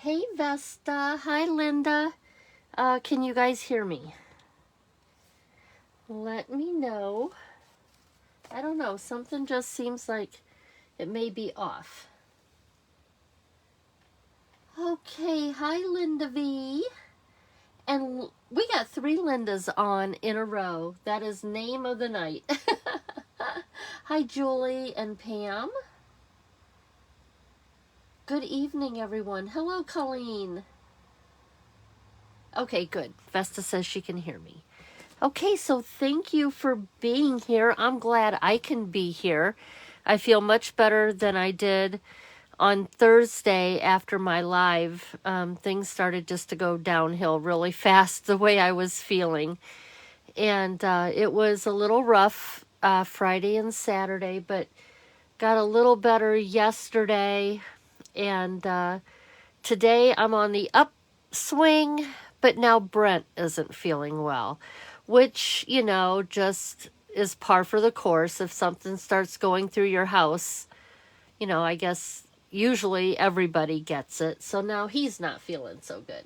Hey Vesta, hi Linda. Can you guys hear me? Let me know. I don't know, something just seems like it may be off. Okay, hi Linda V. And we got 3 Lindas on in a row. That is name of the night. Hi Julie and Pam. Good evening everyone. Hello Colleen. Okay, good. Vesta says she can hear me. Okay, so thank you for being here. I'm glad I can be here. I feel much better than I did on Thursday after my live. Things started just to go downhill really fast the way I was feeling. And it was a little rough Friday and Saturday, but got a little better yesterday. And today I'm on the upswing, but now Brent isn't feeling well, which, just is par for the course. If something starts going through your house, I guess usually everybody gets it. So now he's not feeling so good.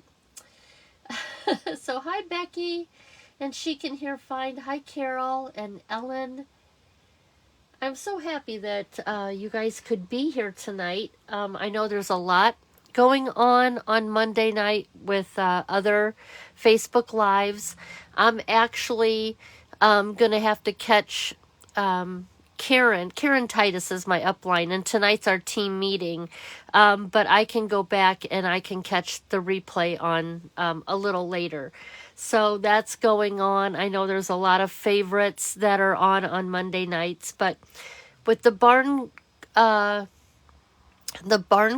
So hi, Becky, and she can hear fine. Hi, Carol and Ellen. I'm so happy that you guys could be here tonight. I know there's a lot going on Monday night with other Facebook Lives. I'm actually going to have to catch Karen Titus is my upline, and tonight's our team meeting. But I can go back and I can catch the replay on a little later. So that's going on. I know there's a lot of favorites that are on Monday nights, but with the barn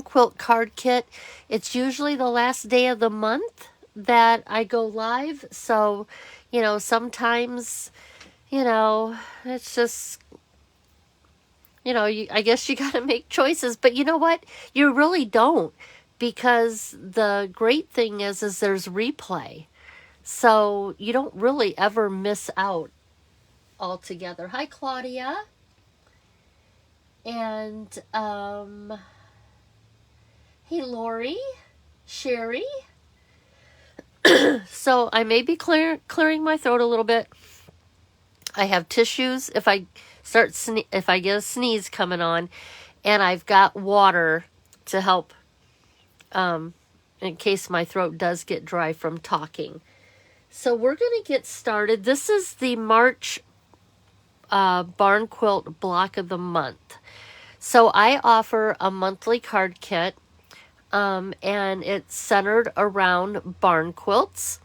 quilt card kit, it's usually the last day of the month that I go live. So, sometimes, it's just, I guess you got to make choices, but you know what? You really don't, because the great thing is there's replay. So you don't really ever miss out altogether. Hi, Claudia. And, hey, Lori, Sherry. So I may be clearing my throat a little bit. I have tissues if I get a sneeze coming on, and I've got water to help in case my throat does get dry from talking. So we're going to get started. This is the March Barn Quilt Block of the Month. So I offer a monthly card kit, and it's centered around barn quilts.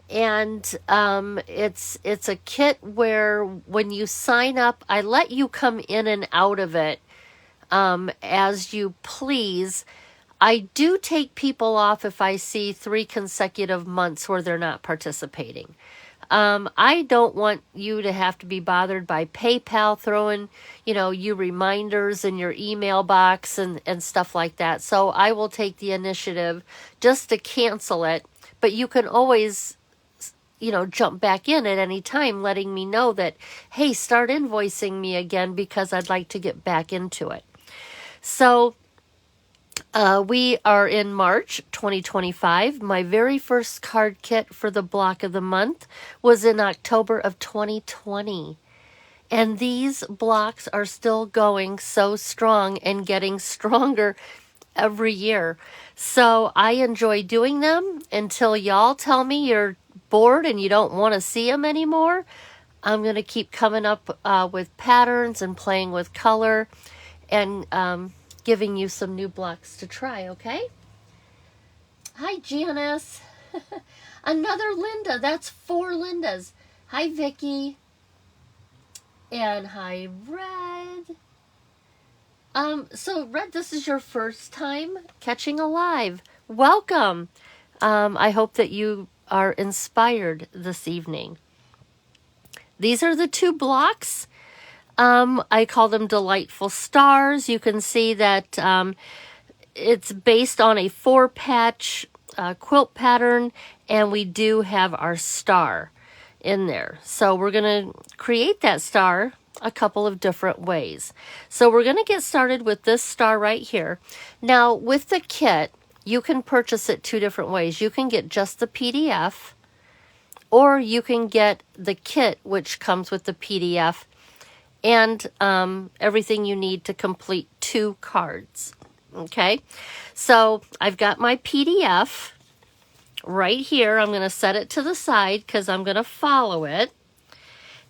And it's a kit where when you sign up, I let you come in and out of it as you please. I do take people off if I see 3 consecutive months where they're not participating. I don't want you to have to be bothered by PayPal throwing, you reminders in your email box and stuff like that. So I will take the initiative just to cancel it, but you can always, jump back in at any time, letting me know that, hey, start invoicing me again because I'd like to get back into it. So we are in March 2025. My very first card kit for the block of the month was in October of 2020. And these blocks are still going so strong and getting stronger every year. So I enjoy doing them until y'all tell me you're bored and you don't want to see them anymore. I'm going to keep coming up with patterns and playing with color and giving you some new blocks to try, okay? Hi, Janice. Another Linda. That's 4 Lindas. Hi, Vicky. And hi, Red. So Red, this is your first time catching a live. Welcome. I hope that you are inspired this evening. These are the 2 blocks. I call them Delightful Stars. You can see that it's based on a 4-patch quilt pattern, and we do have our star in there. So we're going to create that star a couple of different ways. So we're going to get started with this star right here. Now, with the kit, you can purchase it two different ways. You can get just the PDF, or you can get the kit, which comes with the PDF and everything you need to complete 2 cards. Okay, so I've got my PDF right here. I'm going to set it to the side because I'm going to follow it.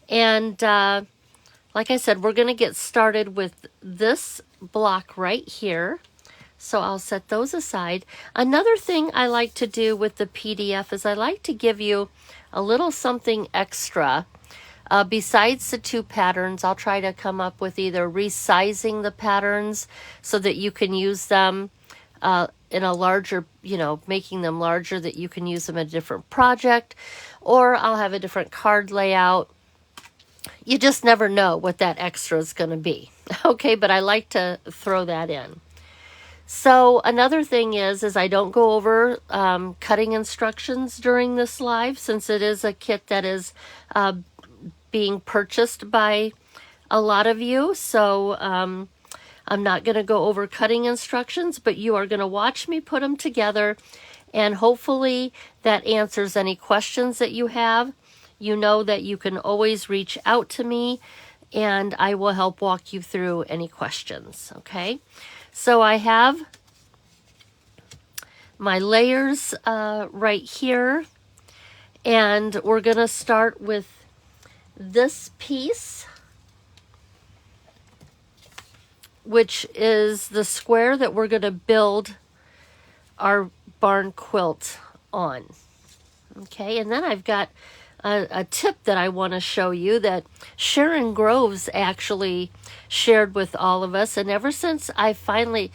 And like I said, we're going to get started with this block right here. So I'll set those aside. Another thing I like to do with the PDF is I like to give you a little something extra. Besides the 2 patterns, I'll try to come up with either resizing the patterns so that you can use them in a larger, making them larger that you can use them in a different project, or I'll have a different card layout. You just never know what that extra is going to be. Okay, but I like to throw that in. So another thing is I don't go over cutting instructions during this live, since it is a kit that is being purchased by a lot of you. So I'm not going to go over cutting instructions, but you are going to watch me put them together, and hopefully that answers any questions that you have. You know that you can always reach out to me, and I will help walk you through any questions. Okay, so I have my layers right here, and we're going to start with this piece, which is the square that we're going to build our barn quilt on. Okay, and then I've got a tip that I want to show you that Sharon Groves actually shared with all of us, and ever since I finally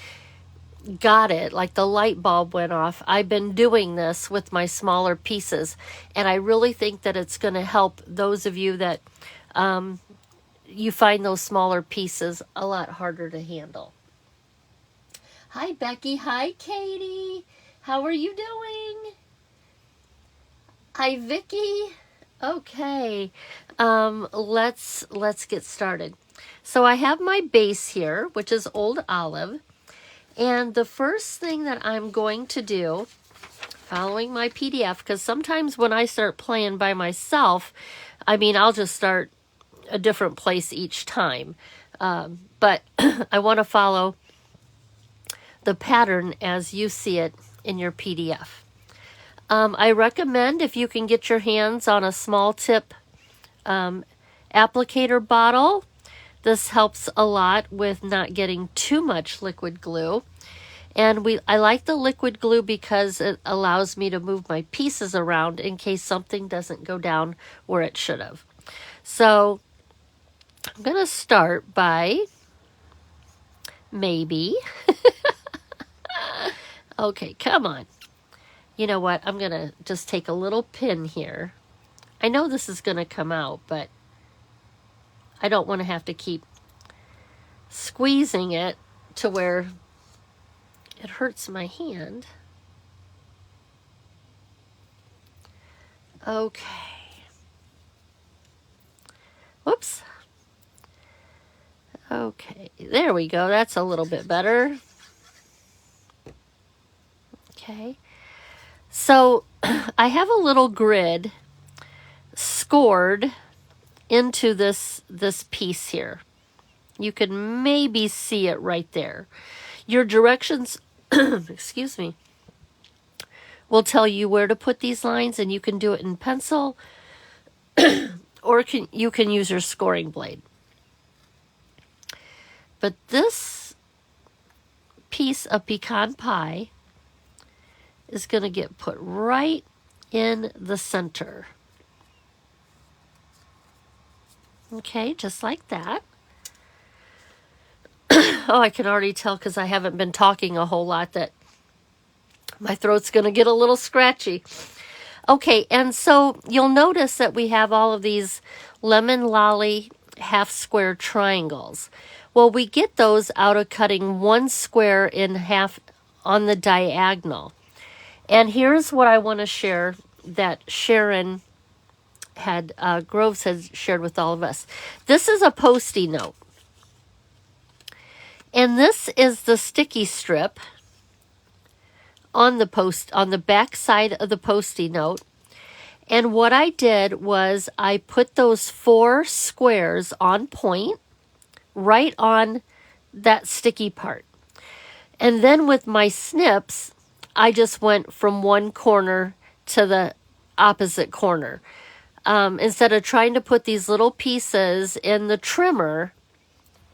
got it, like the light bulb went off, I've been doing this with my smaller pieces, and I really think that it's going to help those of you that you find those smaller pieces a lot harder to handle. Hi Becky, hi Katie, how are you doing? Hi Vicky. Okay, let's get started. So I have my base here, which is Old Olive. And the first thing that I'm going to do, following my PDF, because sometimes when I start playing by myself, I'll just start a different place each time. But I want to follow the pattern as you see it in your PDF. I recommend, if you can get your hands on a small tip applicator bottle, this helps a lot with not getting too much liquid glue. And I like the liquid glue because it allows me to move my pieces around in case something doesn't go down where it should have. So I'm going to start by maybe. Okay, come on. You know what? I'm going to just take a little pin here. I know this is going to come out, but I don't want to have to keep squeezing it to where it hurts my hand. Okay. Whoops. Okay, there we go. That's a little bit better. Okay. So I have a little grid scored into this piece here. You can maybe see it right there. Your directions, excuse me, will tell you where to put these lines, and you can do it in pencil or you can use your scoring blade. But this piece of pecan pie is going to get put right in the center. Okay, just like that. Oh, I can already tell because I haven't been talking a whole lot that my throat's going to get a little scratchy. Okay, and so you'll notice that we have all of these lemon lolly half square triangles. Well, we get those out of cutting one square in half on the diagonal. And here's what I want to share that Sharon Groves has shared with all of us. This is a Post-it note. And this is the sticky strip on the back side of the Post-it note. And what I did was I put those 4 squares on point right on that sticky part. And then with my snips, I just went from one corner to the opposite corner. Instead of trying to put these little pieces in the trimmer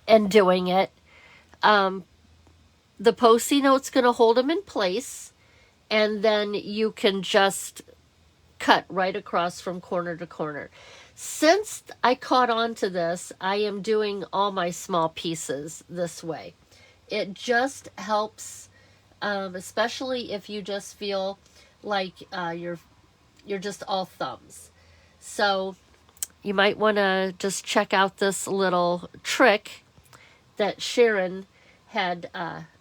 and doing it, the Post-it note's going to hold them in place, and then you can just cut right across from corner to corner. Since I caught on to this, I am doing all my small pieces this way. It just helps, especially if you just feel like you're just all thumbs. So you might want to just check out this little trick that Sharon had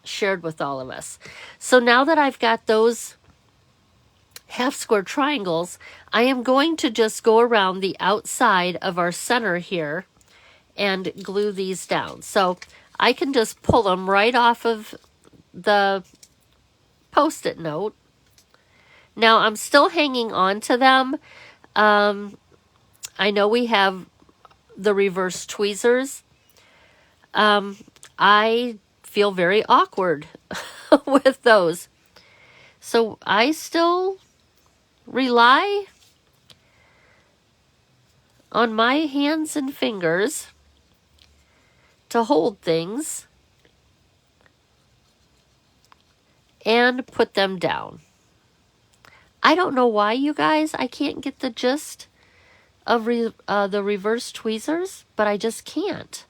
shared with all of us. So now that I've got those half square triangles, I am going to just go around the outside of our center here and glue these down. So I can just pull them right off of the Post-it note. Now I'm still hanging on to them. I know we have the reverse tweezers. I feel very awkward with those. So I still rely on my hands and fingers to hold things and put them down. I don't know why, you guys. I can't get the gist of the reverse tweezers, but I just can't.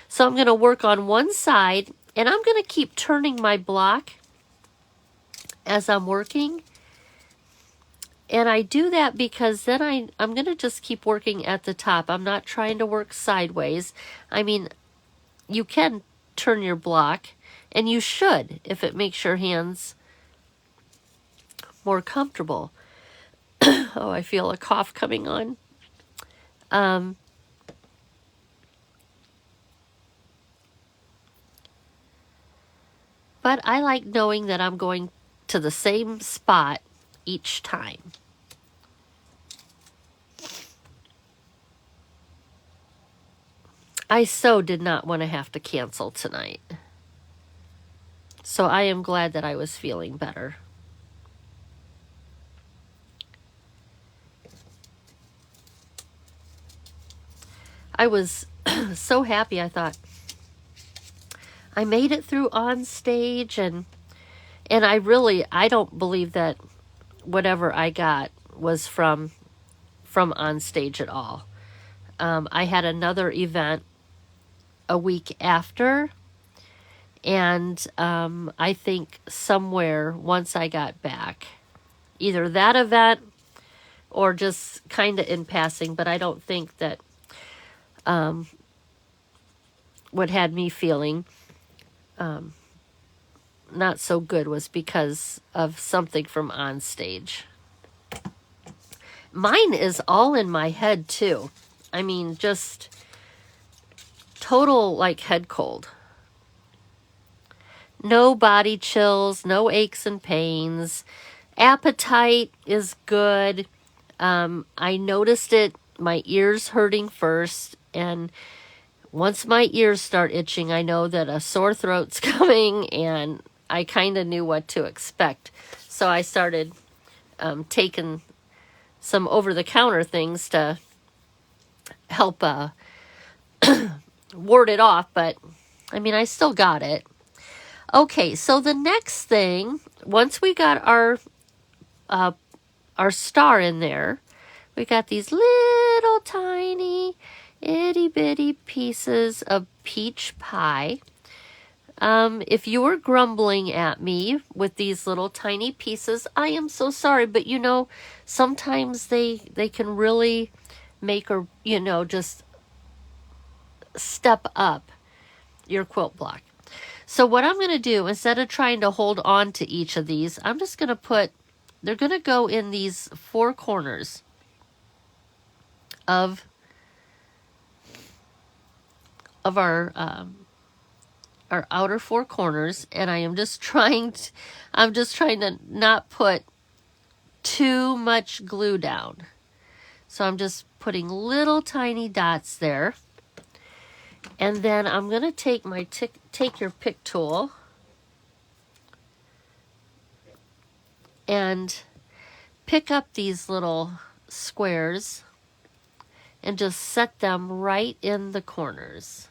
So I'm going to work on one side, and I'm going to keep turning my block as I'm working. And I do that because then I'm going to just keep working at the top. I'm not trying to work sideways. I mean, you can turn your block, and you should if it makes your hands more comfortable. Oh, I feel a cough coming on. But I like knowing that I'm going to the same spot each time. I so did not want to have to cancel tonight. So I am glad that I was feeling better. I was so happy. I thought I made it through on stage, and I don't believe that whatever I got was from on stage at all. I had another event a week after, and I think somewhere once I got back, either that event or just kind of in passing, but I don't think that what had me feeling not so good was because of something from on stage. Mine is all in my head too. I mean, just total like head cold. No body chills, no aches and pains. Appetite is good. I noticed it, my ears hurting first, and once my ears start itching, I know that a sore throat's coming, and I kind of knew what to expect. So I started taking some over-the-counter things to help ward it off, but I mean, I still got it. Okay, so the next thing, once we got our star in there, we got these little tiny itty bitty pieces of peach pie. If you were grumbling at me with these little tiny pieces, I am so sorry, but you know, sometimes they can really make or, you know, just step up your quilt block. So what I'm going to do, instead of trying to hold on to each of these, I'm just going to they're going to go in these 4 corners of our our outer four corners, and I'm just trying to not put too much glue down. So I'm just putting little tiny dots there. And then I'm going to take my take your pick tool and pick up these little squares and just set them right in the corners.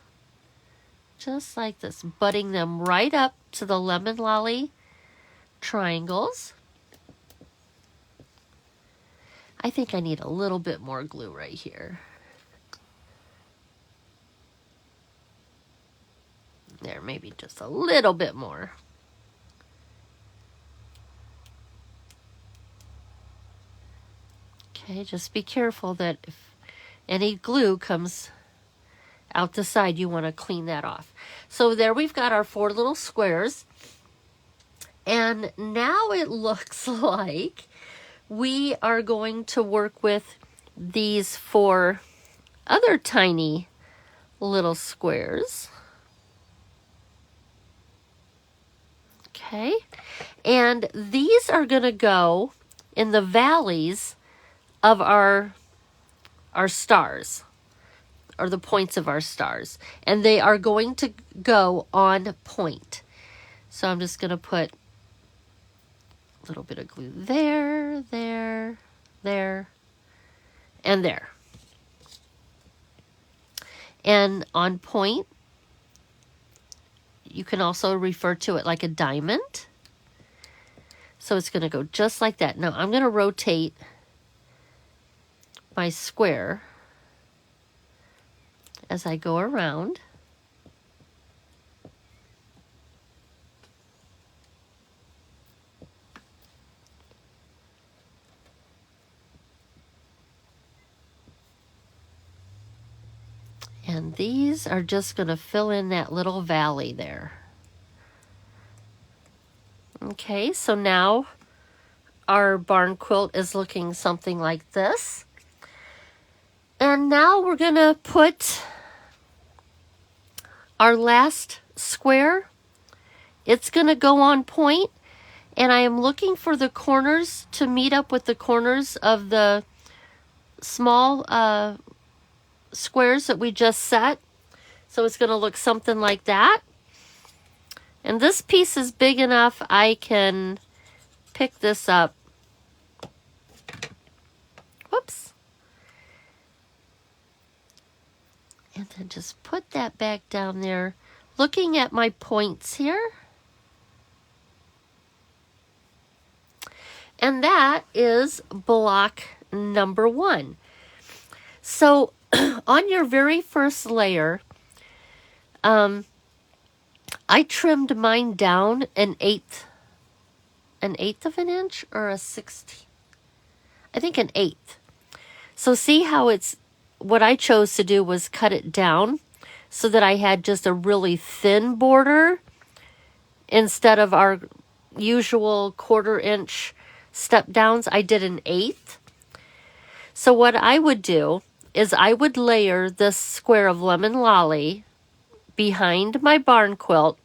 Just like this, butting them right up to the lemon lolly triangles. I think I need a little bit more glue right here. There, maybe just a little bit more. Okay, just be careful that if any glue comes out the side, you want to clean that off. So there we've got our 4 little squares. And now it looks like we are going to work with these 4 other tiny little squares. Okay, and these are going to go in the valleys of our stars, or the points of our stars, and they are going to go on point. So I'm just going to put a little bit of glue there, there, there, and there. And on point, you can also refer to it like a diamond. So it's going to go just like that. Now I'm going to rotate my square as I go around. And these are just going to fill in that little valley there. Okay, so now our barn quilt is looking something like this. And now we're going to put our last square. It's going to go on point, and I am looking for the corners to meet up with the corners of the small squares that we just set. So it's going to look something like that. And this piece is big enough I can pick this up. Whoops. And then just put that back down there. Looking at my points here. And that is block number 1. So on your very first layer, I trimmed mine down an eighth of an inch, or a 16th. I think an eighth. So see how what I chose to do was cut it down so that I had just a really thin border instead of our usual 1/4 inch step downs. I did an eighth. So what I would do is I would layer this square of lemon lolly behind my barn quilt,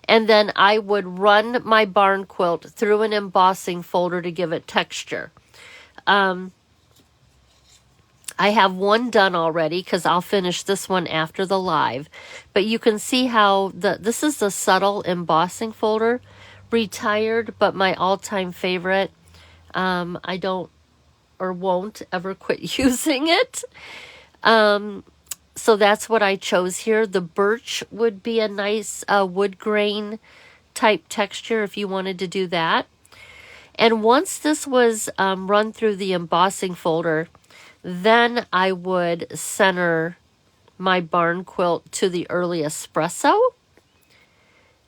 and then I would run my barn quilt through an embossing folder to give it texture. I have one done already because I'll finish this one after the live, but you can see how this is the subtle embossing folder, retired, but my all-time favorite. I don't or won't ever quit using it. So that's what I chose here. The birch would be a nice wood grain type texture if you wanted to do that. And once this was run through the embossing folder, then I would center my barn quilt to the early espresso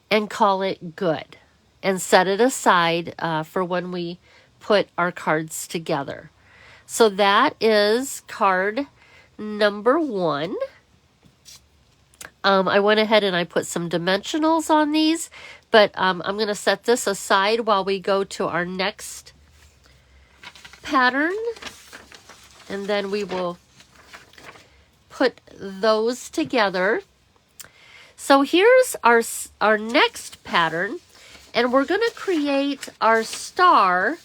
and call it good, and set it aside for when we put our cards together. So that is card number 1. I went ahead and I put some dimensionals on these, but I'm going to set this aside while we go to our next pattern, and then we will put those together. So here's our next pattern, and we're going to create our star.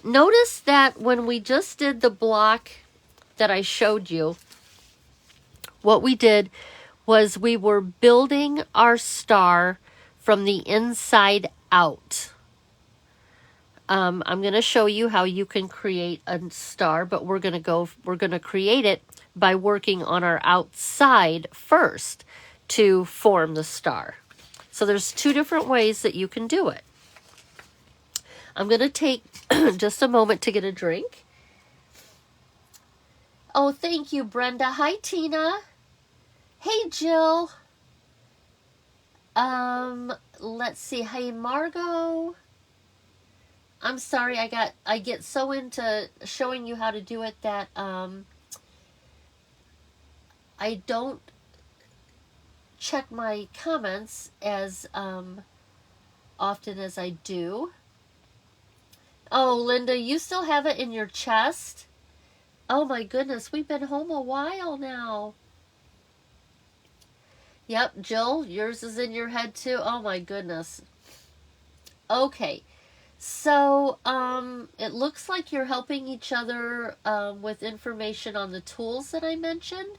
Notice that when we just did the block that I showed you, what we did was we were building our star from the inside out. I'm going to show you how you can create a star, but we're going to create it by working on our outside first to form the star. So there's two different ways that you can do it. I'm going to take just a moment to get a drink. Oh, thank you, Brenda. Hi, Tina. Hey, Jill. Let's see. Hey, Margot. I'm sorry, I get so into showing you how to do it that I don't check my comments as often as I do. Oh, Linda, you still have it in your chest? Oh my goodness, we've been home a while now. Yep, Jill, yours is in your head too. Oh my goodness. Okay. So, it looks like you're helping each other with information on the tools that I mentioned.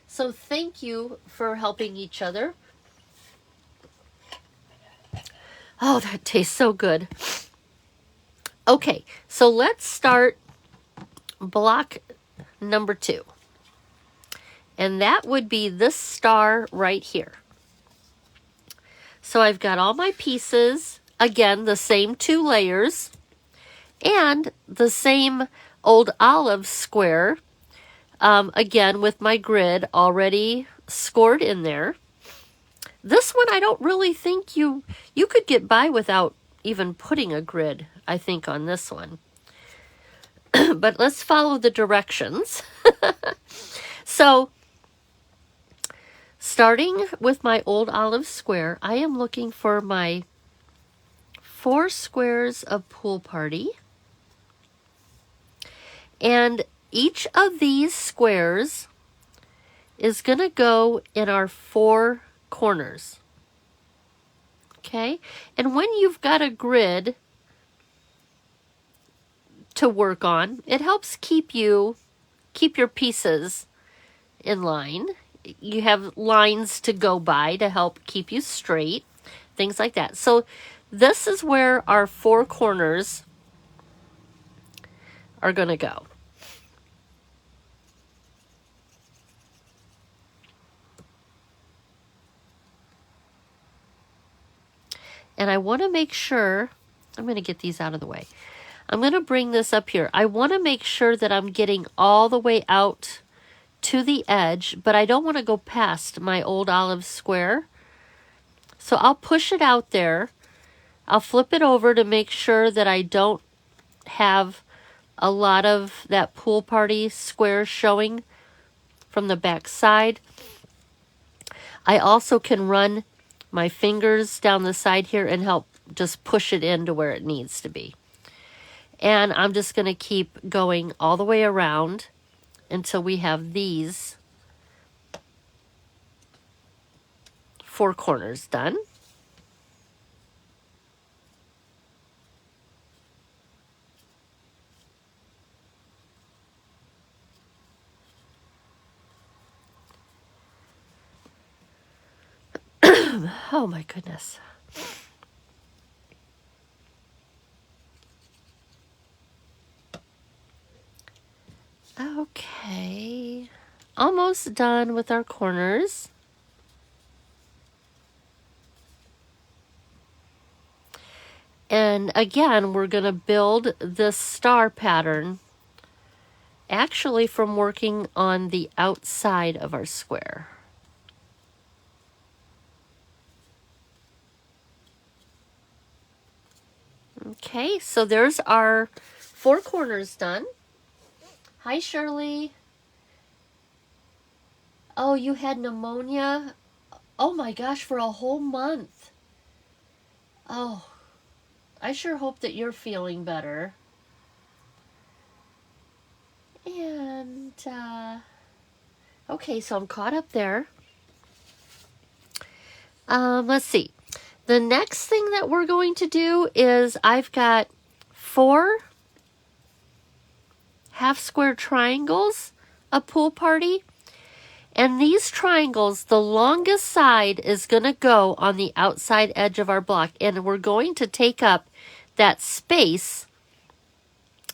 So thank you for helping each other. Oh, that tastes so good. Okay, so let's start block number 2. And that would be this star right here. So I've got all my pieces, again, the same 2 layers, and the same old olive square, again with my grid already scored in there. This one I don't really think you could get by without even putting a grid, I think, on this one. But let's follow the directions. So, starting with my old olive square, I am looking for my 4 squares of pool party. And each of these squares is going to go in our 4 corners. Okay? And when you've got a grid to work on, it helps keep your pieces in line. You have lines to go by to help keep you straight, things like that. So this is where our 4 corners are going to go. And I want to make sure, I'm going to get these out of the way. I'm going to bring this up here. I want to make sure that I'm getting all the way out to the edge, but I don't want to go past my old olive square. So I'll push it out there. I'll flip it over to make sure that I don't have a lot of that pool party square showing from the back side. I also can run my fingers down the side here and help just push it into where it needs to be. And I'm just going to keep going all the way around until we have these 4 corners done. Oh my goodness. Okay. Almost done with our corners. And again, we're going to build this star pattern actually from working on the outside of our square. Okay, so there's our 4 corners done. Hi, Shirley. Oh, you had pneumonia? Oh my gosh, for a whole month. Oh, I sure hope that you're feeling better. And, okay, so I'm caught up there. Let's see. The next thing that we're going to do is I've got 4 half square triangles, a pool party. And these triangles, the longest side is going to go on the outside edge of our block. And we're going to take up that space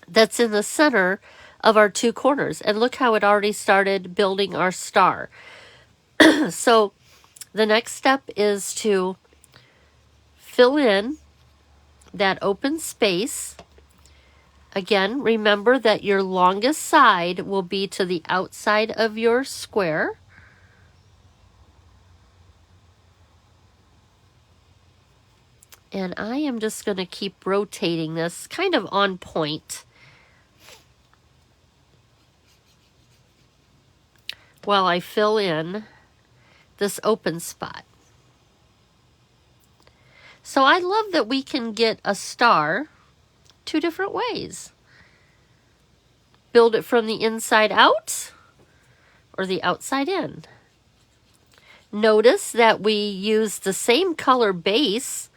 that's in the center of our 2 corners. And look how it already started building our star. So the next step is to fill in that open space. Again, remember that your longest side will be to the outside of your square. And I am just going to keep rotating this kind of on point while I fill in this open spot. So I love that we can get a star 2 different ways. Build it from the inside out or the outside in. Notice that we use the same color base,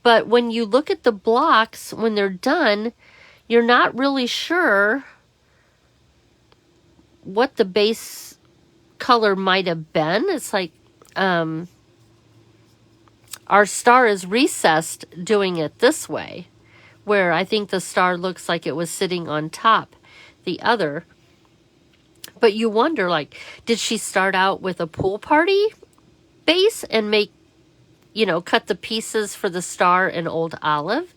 but when you look at the blocks, when they're done, you're not really sure what the base color might have been. It's like our star is recessed doing it this way, where I think the star looks like it was sitting on top the other. But you wonder, like, did she start out with a pool party base and make, cut the pieces for the star in old olive?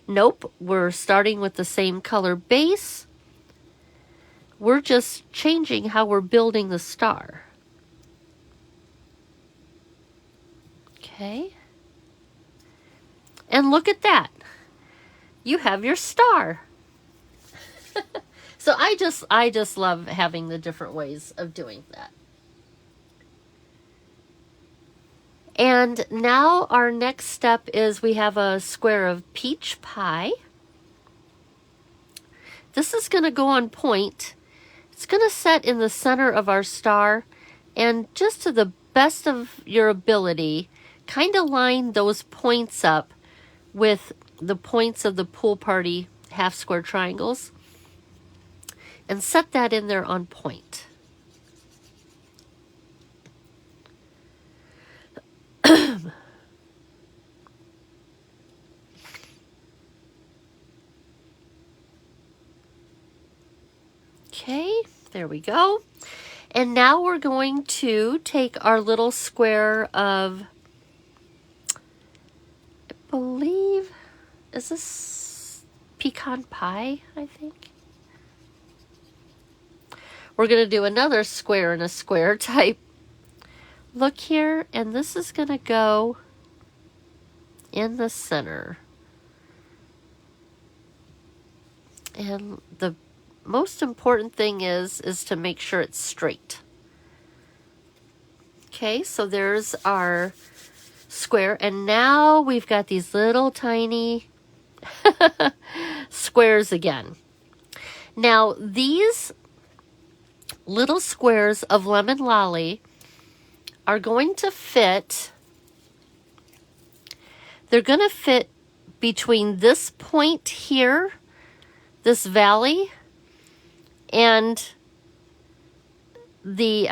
Nope, we're starting with the same color base. We're just changing how we're building the star. Okay. And look at that. You have your star. So I just love having the different ways of doing that. And now our next step is we have a square of peach pie. This is going to go on point. It's going to set in the center of our star, and just to the best of your ability, kind of line those points up with the points of the pool party half square triangles and set that in there on point. Okay, there we go. And now we're going to take our little square of, I believe, is this pecan pie, I think? We're going to do another square in a square type. Look here, and this is going to go in the center. And the most important thing is to make sure it's straight. Okay, so there's our square, and now we've got these little tiny squares again. Now, these little squares of lemon lolly are going to fit, they're going to fit between this point here, this valley, and the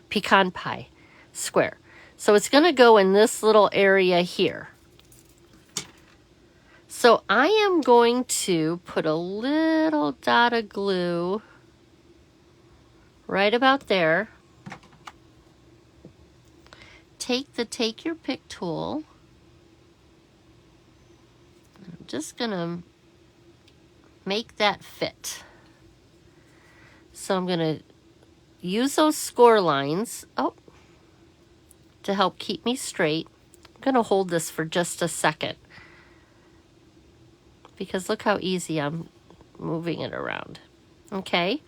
pecan pie square. So it's going to go in this little area here. So I am going to put a little dot of glue right about there. Take your pick tool. I'm just going to make that fit. So I'm going to use those score lines to help keep me straight. I'm going to hold this for just a second because look how easy I'm moving it around. Okay?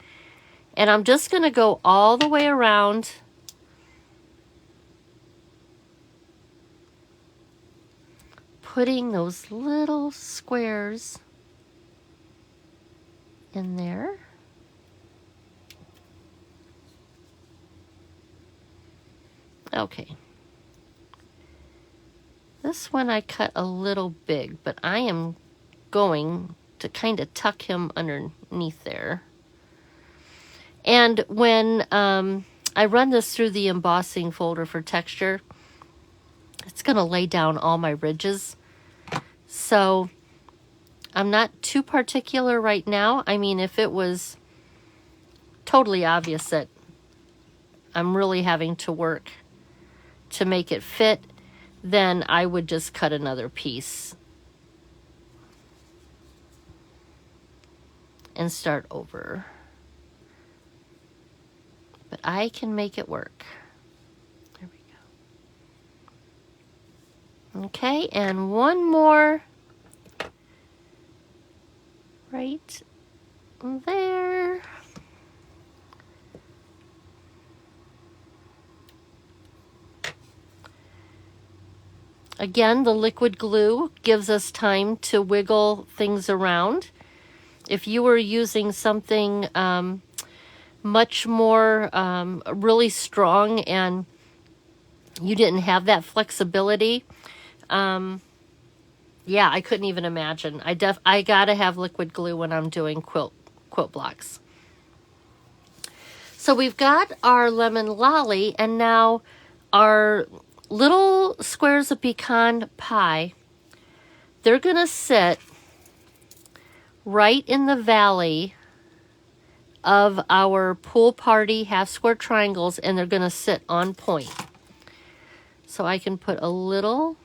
And I'm just going to go all the way around putting those little squares in there. Okay. This one I cut a little big, but I am going to kind of tuck him underneath there. And when I run this through the embossing folder for texture, it's going to lay down all my ridges. So I'm not too particular right now. I mean, if it was totally obvious that I'm really having to work to make it fit, then I would just cut another piece and start over. But I can make it work. There we go. Okay, and one more right there. Again, the liquid glue gives us time to wiggle things around. If you were using something much more really strong and you didn't have that flexibility, yeah, I couldn't even imagine. I gotta have liquid glue when I'm doing quilt blocks. So we've got our lemon lolly, and now our little squares of pecan pie, they're gonna sit right in the valley of our pool party half square triangles, and they're gonna sit on point. So I can put a little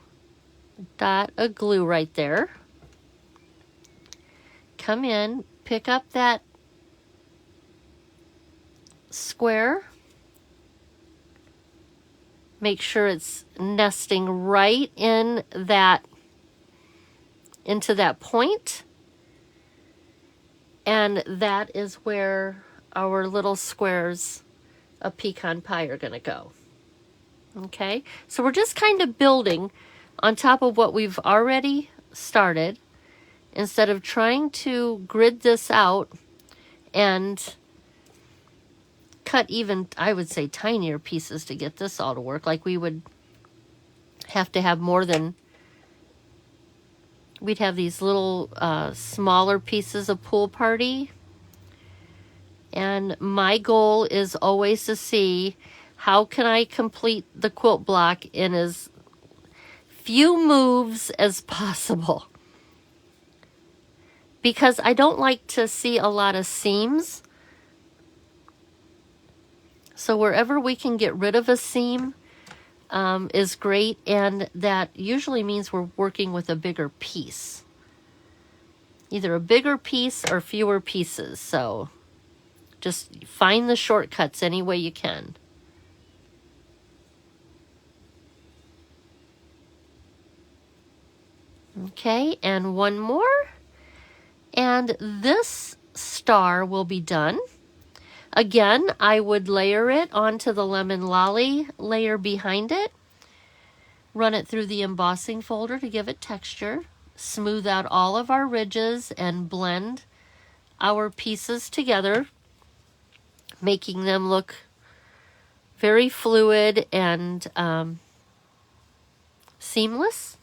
dot of glue right there. Come in, pick up that square. Make sure it's nesting right in that, into that point. And that is where our little squares of pecan pie are gonna go. Okay, so we're just kind of building on top of what we've already started, instead of trying to grid this out and cut even, I would say, tinier pieces to get this all to work. Like we would have to have more than, we'd have these little smaller pieces of pool party. And my goal is always to see how can I complete the quilt block in as few moves as possible. Because I don't like to see a lot of seams. So wherever we can get rid of a seam is great, and that usually means we're working with a bigger piece. Either a bigger piece or fewer pieces. So just find the shortcuts any way you can. Okay, and one more. And this star will be done. Again, I would layer it onto the lemon lolly layer behind it. Run it through the embossing folder to give it texture. Smooth out all of our ridges and blend our pieces together, making them look very fluid and seamless.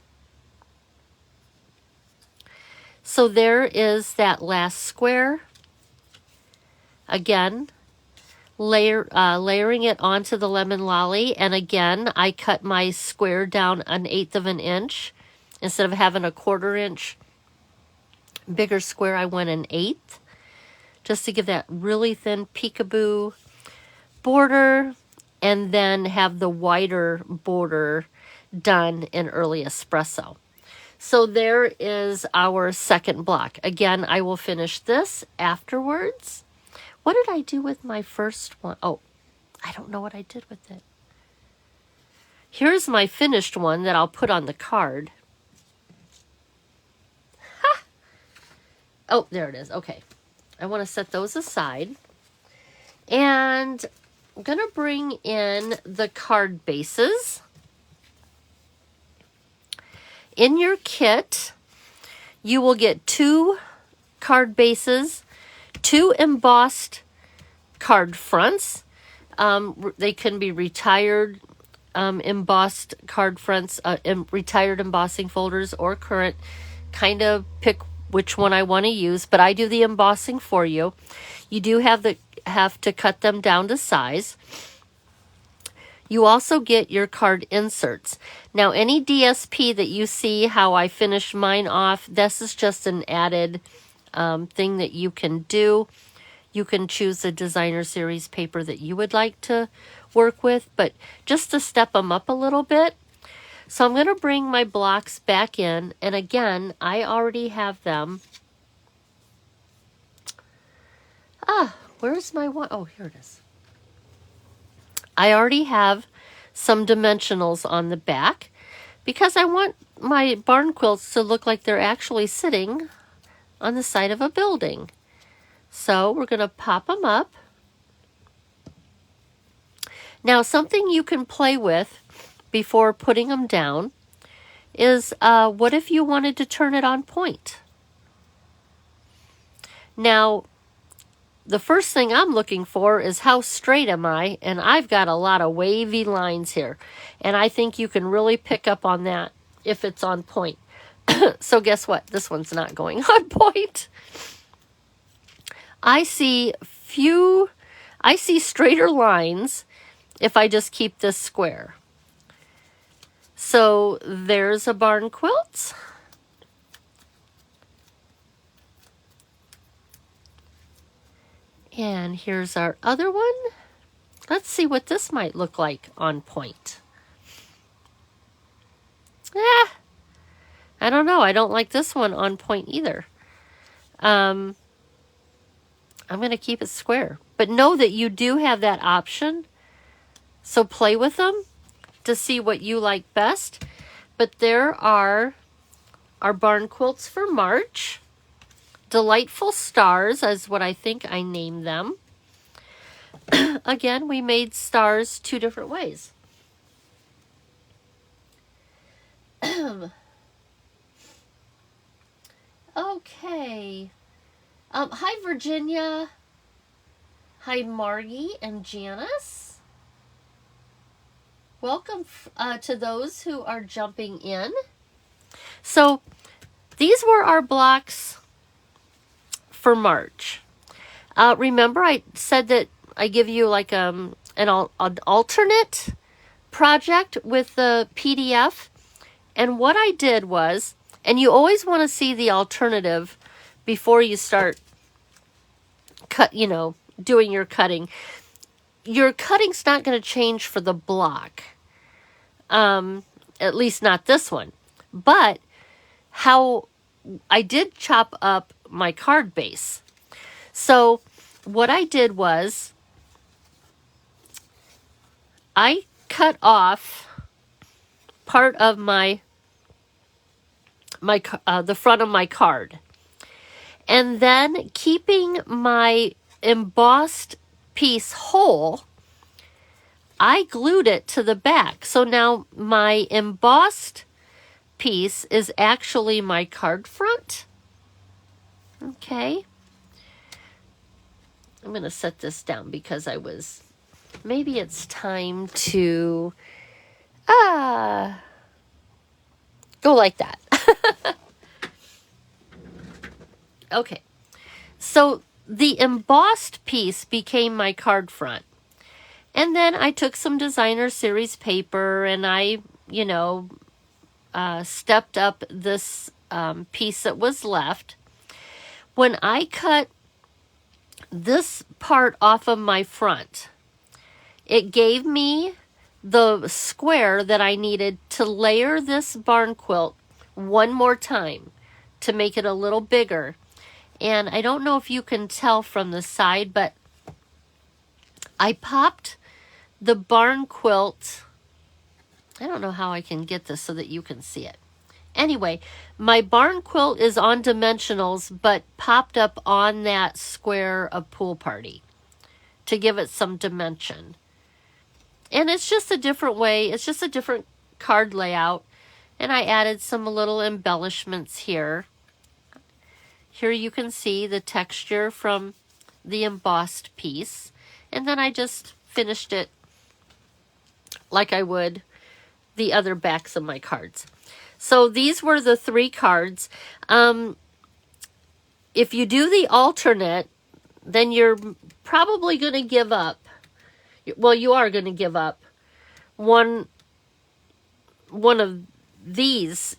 So there is that last square. Again, layering it onto the lemon lolly, and again, I cut my square down 1/8 of an inch. Instead of having a 1/4 inch bigger square, I went 1/8, just to give that really thin peekaboo border, and then have the wider border done in early espresso. So there is our second block. Again, I will finish this afterwards. What did I do with my first one? Oh, I don't know what I did with it. Here's my finished one that I'll put on the card. Ha! Oh, there it is. Okay. I want to set those aside. And I'm going to bring in the card bases. In your kit, you will get 2 card bases, 2 embossed card fronts. They can be retired embossed card fronts, retired embossing folders or current. Kind of pick which one I want to use, but I do the embossing for you. You do have to cut them down to size. You also get your card inserts. Now, any DSP that you see how I finish mine off, this is just an added thing that you can do. You can choose the designer series paper that you would like to work with, but just to step them up a little bit. So I'm going to bring my blocks back in, and again, I already have them. Where's my one? Oh, here it is. I already have some dimensionals on the back because I want my barn quilts to look like they're actually sitting on the side of a building. So we're going to pop them up. Now, something you can play with before putting them down is what if you wanted to turn it on point? Now, the first thing I'm looking for is how straight am I, and I've got a lot of wavy lines here, and I think you can really pick up on that if it's on point. So guess what? This one's not going on point. I see straighter lines if I just keep this square. So there's a barn quilt. And here's our other one. Let's see what this might look like on point. I don't know. I don't like this one on point either. I'm going to keep it square. But know that you do have that option. So play with them to see what you like best. But there are our barn quilts for March. Delightful Stars is what I think I named them. Again, we made stars 2 different ways. Okay. Hi, Virginia. Hi, Margie and Janice. Welcome to those who are jumping in. So these were our blocks for March. Remember I said that I give you like an alternate project with the PDF. And what I did was, and you always want to see the alternative before you start doing your cutting. Your cutting's not going to change for the block. At least not this one. But how I did chop up my card base. So what I did was I cut off part of the front of my card. And then keeping my embossed piece whole, I glued it to the back. So now my embossed piece is actually my card front. Okay. I'm going to set this down because maybe it's time to go like that. Okay. So the embossed piece became my card front. And then I took some designer series paper and I, stepped up this piece that was left. When I cut this part off of my front, it gave me the square that I needed to layer this barn quilt one more time to make it a little bigger. And I don't know if you can tell from the side, but I popped the barn quilt. I don't know how I can get this so that you can see it. Anyway, my barn quilt is on dimensionals, but popped up on that square of Pool Party to give it some dimension. And it's just a different way. It's just a different card layout. And I added some little embellishments here. Here you can see the texture from the embossed piece. And then I just finished it like I would the other backs of my cards. So these were the 3 cards. If you do the alternate, then you're probably going to give up. Well, you are going to give up one of these,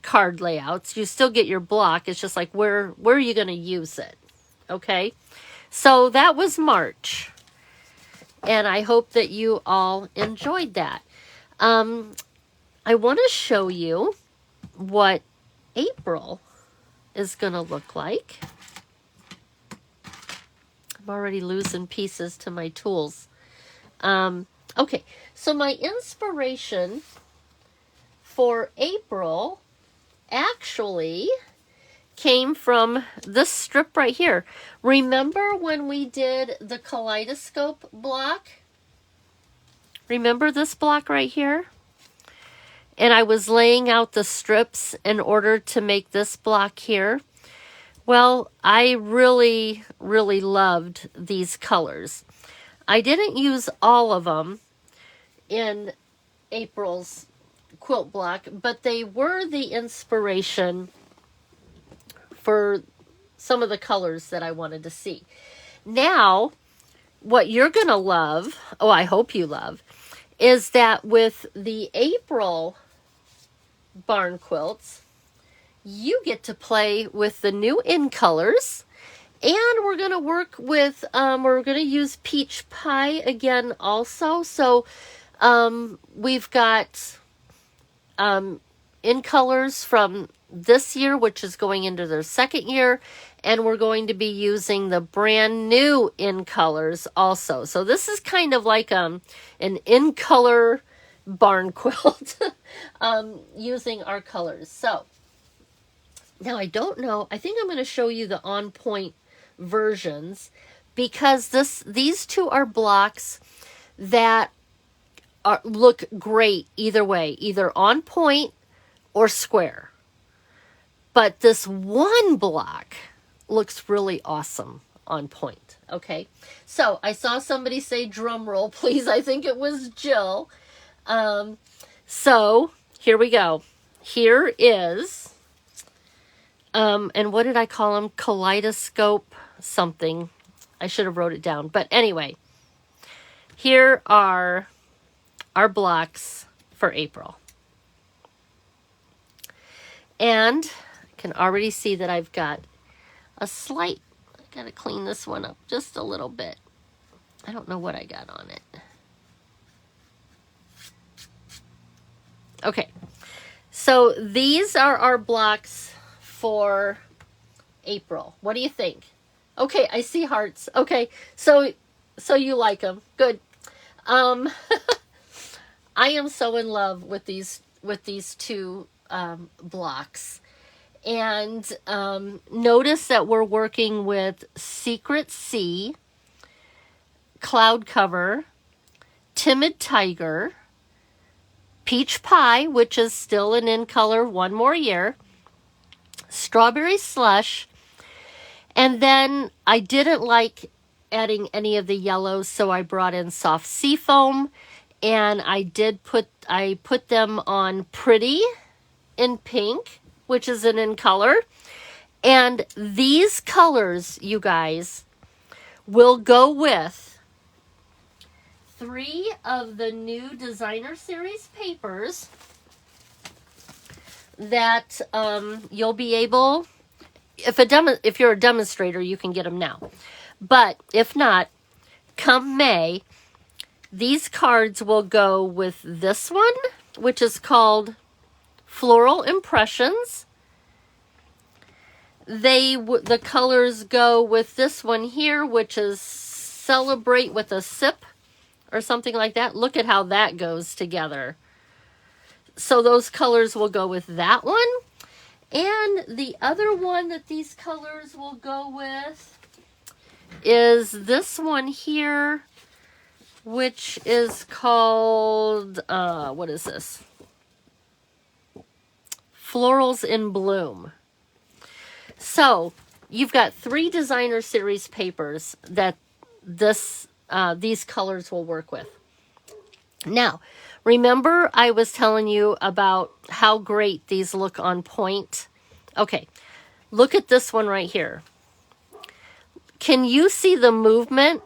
card layouts. You still get your block. It's just like, where are you going to use it? Okay. So that was March. And I hope that you all enjoyed that. I want to show you what April is going to look like. I'm already losing pieces to my tools. Okay, so my inspiration for April actually came from this strip right here. Remember when we did the kaleidoscope block? Remember this block right here? And I was laying out the strips in order to make this block here. Well, I really, really loved these colors. I didn't use all of them in April's quilt block, but they were the inspiration for some of the colors that I wanted to see. Now, what you're going to love, I hope you love, is that with the April barn quilts, you get to play with the new in colors, and we're going to work with, we're going to use peach pie again also. So we've got in colors from this year, which is going into their 2nd year, and we're going to be using the brand new in colors also. So this is kind of like an in color barn quilt using our colors. So now I don't know, I think I'm going to show you the on point versions, because these 2 are blocks that look great either way, either on point or square. But this one block looks really awesome on point. Okay, so I saw somebody say drum roll, please. I think it was Jill. So here we go. Here is, and what did I call them? Kaleidoscope something. I should have wrote it down. But anyway, here are our blocks for April. And I can already see that I've got a slight, I gotta clean this one up just a little bit. I don't know what I got on it. Okay, so these are our blocks for April. What do you think? Okay, I see hearts. Okay, so you like them. Good. I am so in love with these 2 blocks. And notice that we're working with Secret Sea, Cloud Cover, Timid Tiger, Peach Pie, which is still an in color, 1 more year, Strawberry Slush, and then I didn't like adding any of the yellows, so I brought in Soft Seafoam, and I put them on Pretty in pink, which is an in color. And these colors, you guys, will go with 3 of the new designer series papers that you'll be able, if you're a demonstrator, you can get them now. But if not, come May, these cards will go with this one, which is called Floral Impressions. The colors go with this one here, which is Celebrate with a Sip, or something like that. Look at how that goes together. So those colors will go with that one. And the other one that these colors will go with is this one here, which is called, what is this? Florals in Bloom. So you've got 3 designer series papers that these colors will work with. Now, remember I was telling you about how great these look on point? Okay, look at this one right here. Can you see the movement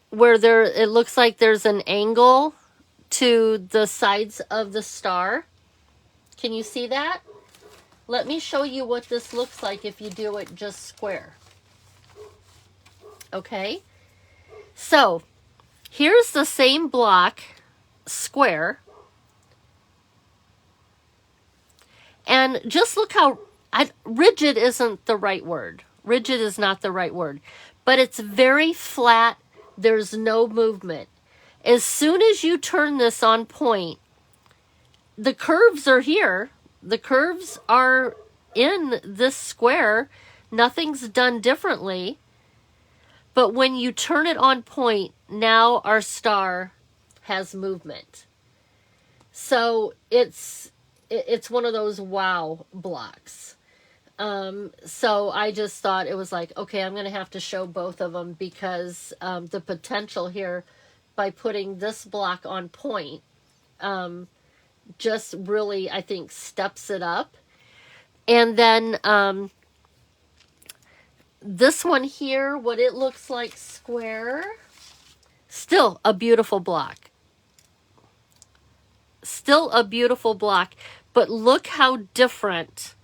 where it looks like there's an angle to the sides of the star? Can you see that? Let me show you what this looks like if you do it just square. Okay, so here's the same block, square, and just look how rigid isn't the right word. Rigid is not the right word, but it's very flat. There's no movement. As soon as you turn this on point, the curves are here. The curves are in this square. Nothing's done differently. But when you turn it on point, now our star has movement. So it's one of those wow blocks. So I just thought it was like, okay, I'm going to have to show both of them because the potential here by putting this block on point just really, I think, steps it up. And then this one here, what it looks like square, still a beautiful block. Still a beautiful block, but look how different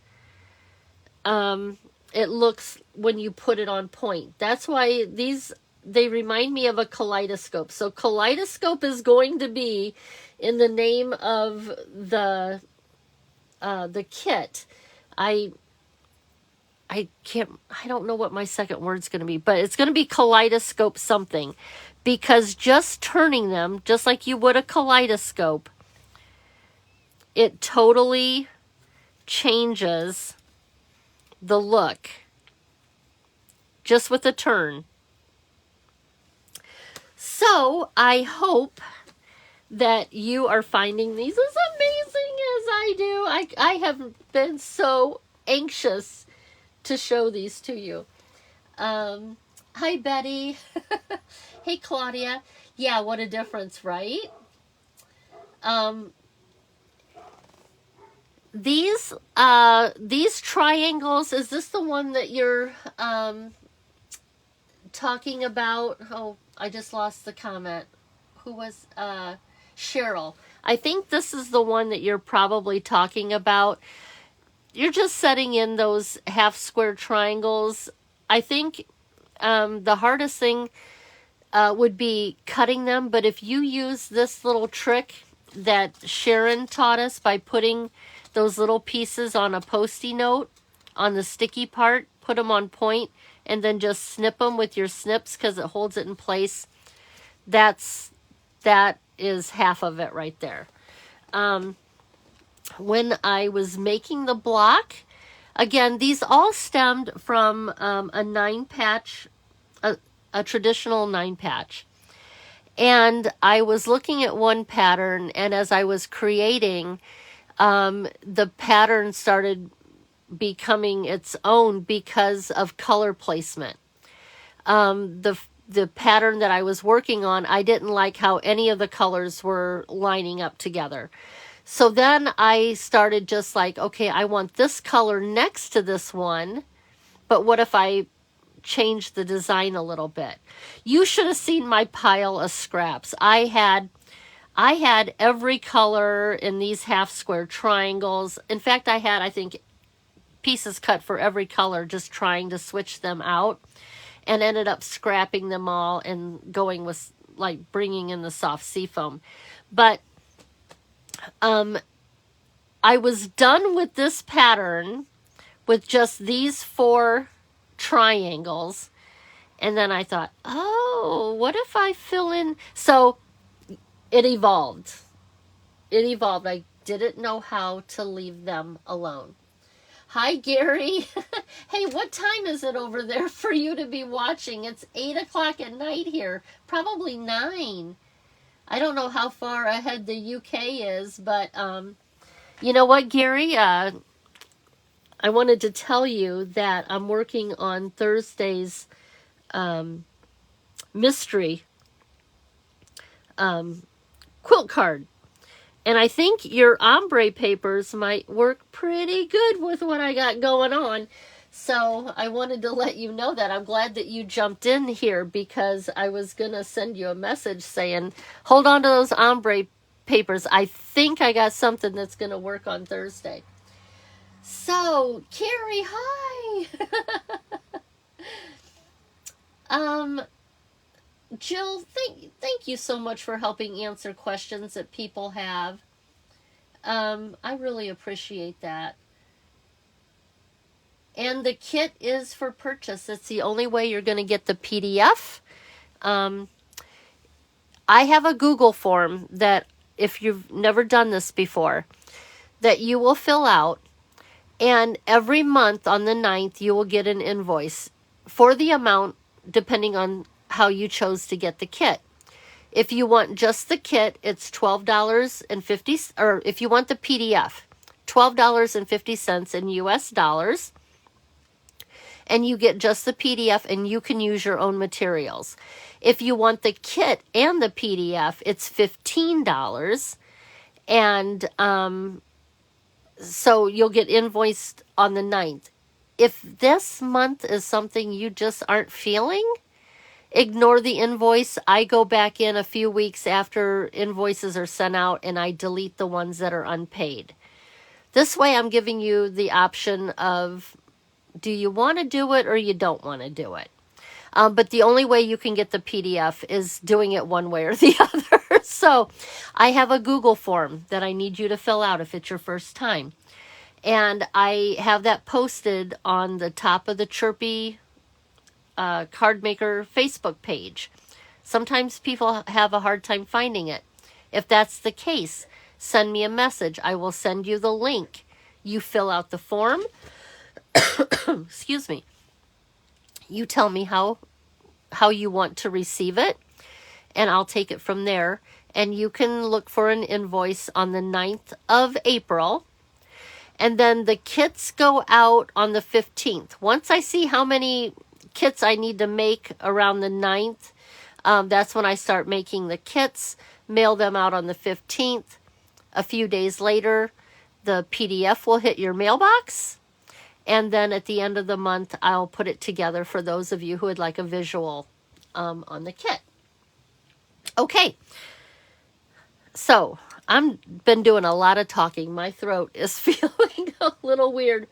it looks when you put it on point. That's why they remind me of a kaleidoscope. So kaleidoscope is going to be in the name of the kit. I don't know what my second word's going to be, but it's going to be kaleidoscope something, because just turning them, just like you would a kaleidoscope, it totally changes the look just with a turn. So I hope that you are finding these as amazing as I do. I have been so anxious to show these to you. Hi, Betty. Hey, Claudia. Yeah, what a difference, right? These triangles, is this the one that you're talking about? Oh, I just lost the comment. Who was Cheryl? I think this is the one that you're probably talking about. You're just setting in those half square triangles. I think the hardest thing would be cutting them, but if you use this little trick that Sharon taught us by putting those little pieces on a Post-it note on the sticky part, put them on point, and then just snip them with your snips because it holds it in place. That is half of it right there. When I was making the block, again, these all stemmed from a 9-patch, a traditional 9-patch. And I was looking at one pattern, and as I was creating, the pattern started becoming its own because of color placement. The pattern that I was working on, I didn't like how any of the colors were lining up together. So then I started just like, okay, I want this color next to this one, but what if I change the design a little bit? You should have seen my pile of scraps. I had every color in these half square triangles. In fact, I had, I think, pieces cut for every color, just trying to switch them out, and ended up scrapping them all and going with like bringing in the soft seafoam. But I was done with this pattern with just these 4 triangles. And then I thought, oh, what if I fill in? So it evolved. I didn't know how to leave them alone. Hi, Gary. Hey, what time is it over there for you to be watching? It's 8 o'clock at night here. Probably 9. I don't know how far ahead the UK is, but you know what, Gary? I wanted to tell you that I'm working on Thursday's mystery quilt card. And I think your ombre papers might work pretty good with what I got going on. So I wanted to let you know that. I'm glad that you jumped in here, because I was going to send you a message saying, hold on to those ombre papers. I think I got something that's going to work on Thursday. So, Carrie, hi. Jill, thank you so much for helping answer questions that people have. I really appreciate that. And the kit is for purchase. It's the only way you're going to get the PDF. I have a Google form that, if you've never done this before, that you will fill out. And every month on the 9th, you will get an invoice for the amount, depending on how you chose to get the kit. If you want just the kit, it's $12.50, or if you want the PDF, $12.50 in US dollars. And you get just the PDF, and you can use your own materials. If you want the kit and the PDF, it's $15. And so you'll get invoiced on the 9th. If this month is something you just aren't feeling, ignore the invoice. I go back in a few weeks after invoices are sent out, and I delete the ones that are unpaid. This way I'm giving you the option of, do you want to do it or you don't want to do it? But the only way you can get the PDF is doing it one way or the other. So I have a Google form that I need you to fill out if it's your first time. And I have that posted on the top of the Chirpy Card Maker Facebook page. Sometimes people have a hard time finding it. If that's the case, send me a message. I will send you the link. You fill out the form. Excuse me. You tell me how you want to receive it, and I'll take it from there. And you can look for an invoice on the 9th of April. And then the kits go out on the 15th. Once I see how many kits I need to make around the 9th, that's when I start making the kits, mail them out on the 15th. A few days later, the PDF will hit your mailbox. And then at the end of the month, I'll put it together for those of you who would like a visual on the kit. Okay. So, I've been doing a lot of talking. My throat is feeling a little weird.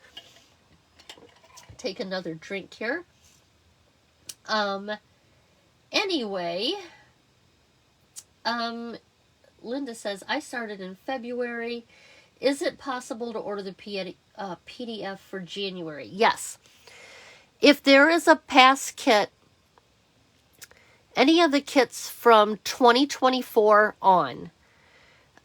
Take another drink here. Anyway, Linda says, I started in February. Is it possible to order the PDF for January? Yes. If there is a past kit, any of the kits from 2024 on,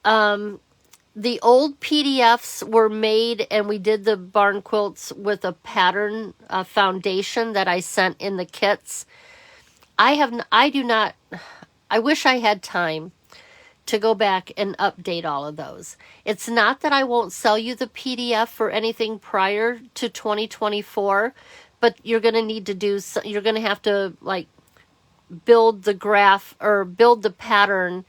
the old PDFs were made, and we did the barn quilts with a pattern foundation that I sent in the kits. I wish I had time to go back and update all of those. It's not that I won't sell you the PDF for anything prior to 2024, but you're going to need to you're going to have to like build the graph or build the pattern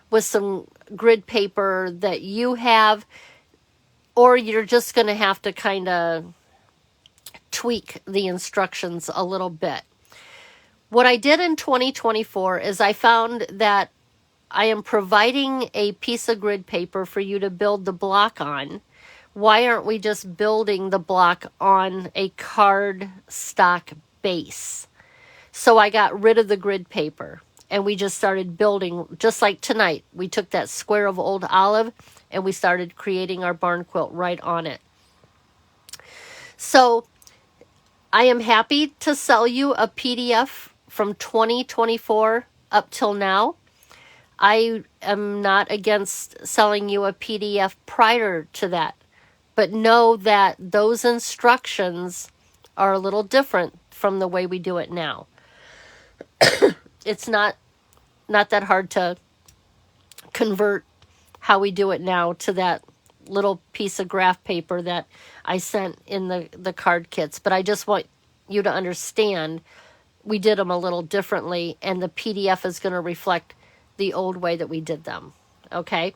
with some grid paper that you have, or you're just going to have to kind of tweak the instructions a little bit. What I did in 2024 is I found that I am providing a piece of grid paper for you to build the block on. Why aren't we just building the block on a card stock base? So I got rid of the grid paper, and we just started building, just like tonight. We took that square of old olive and we started creating our barn quilt right on it. So I am happy to sell you a PDF from 2024 up till now. I am not against selling you a PDF prior to that, but know that those instructions are a little different from the way we do it now. It's not that hard to convert how we do it now to that little piece of graph paper that I sent in the card kits, but I just want you to understand we did them a little differently, and the PDF is going to reflect the old way that we did them. okay?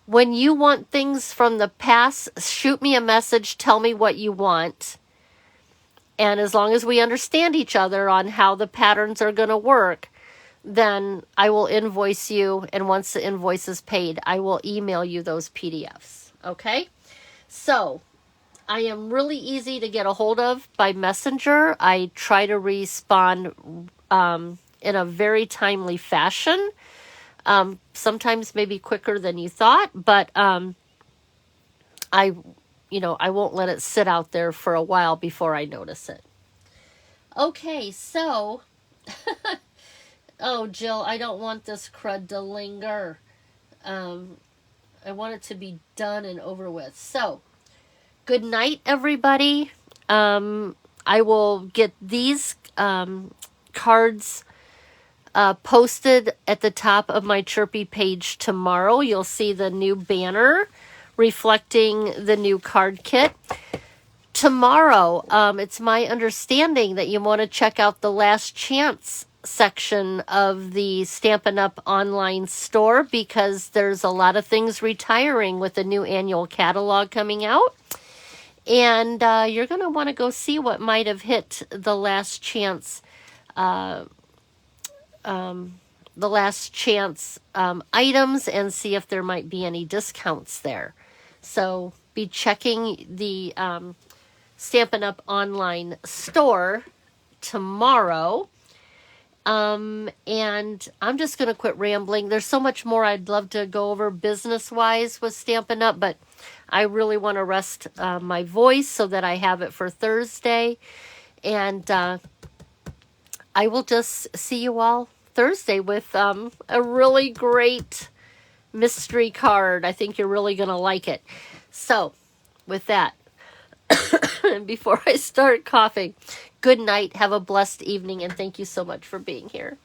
When you want things from the past, shoot me a message, tell me what you want. And as long as we understand each other on how the patterns are going to work, then I will invoice you. And once the invoice is paid, I will email you those PDFs. Okay? So I am really easy to get a hold of by Messenger. I try to respond in a very timely fashion. Sometimes maybe quicker than you thought, but I won't let it sit out there for a while before I notice it. Okay, so, oh, Jill, I don't want this crud to linger. I want it to be done and over with. So, good night, everybody. I will get these cards posted at the top of my Chirpy page tomorrow. You'll see the new banner reflecting the new card kit. Tomorrow, it's my understanding that you want to check out the Last Chance section of the Stampin' Up! Online store, because there's a lot of things retiring with the new annual catalog coming out. And you're going to want to go see what might have hit the Last Chance items, and see if there might be any discounts there. So be checking the Stampin' Up! Online store tomorrow. And I'm just going to quit rambling. There's so much more I'd love to go over business-wise with Stampin' Up!, but I really want to rest my voice so that I have it for Thursday. And I will just see you all Thursday with a really great mystery card. I think you're really going to like it. So, with that, and before I start coughing, good night, have a blessed evening, and thank you so much for being here.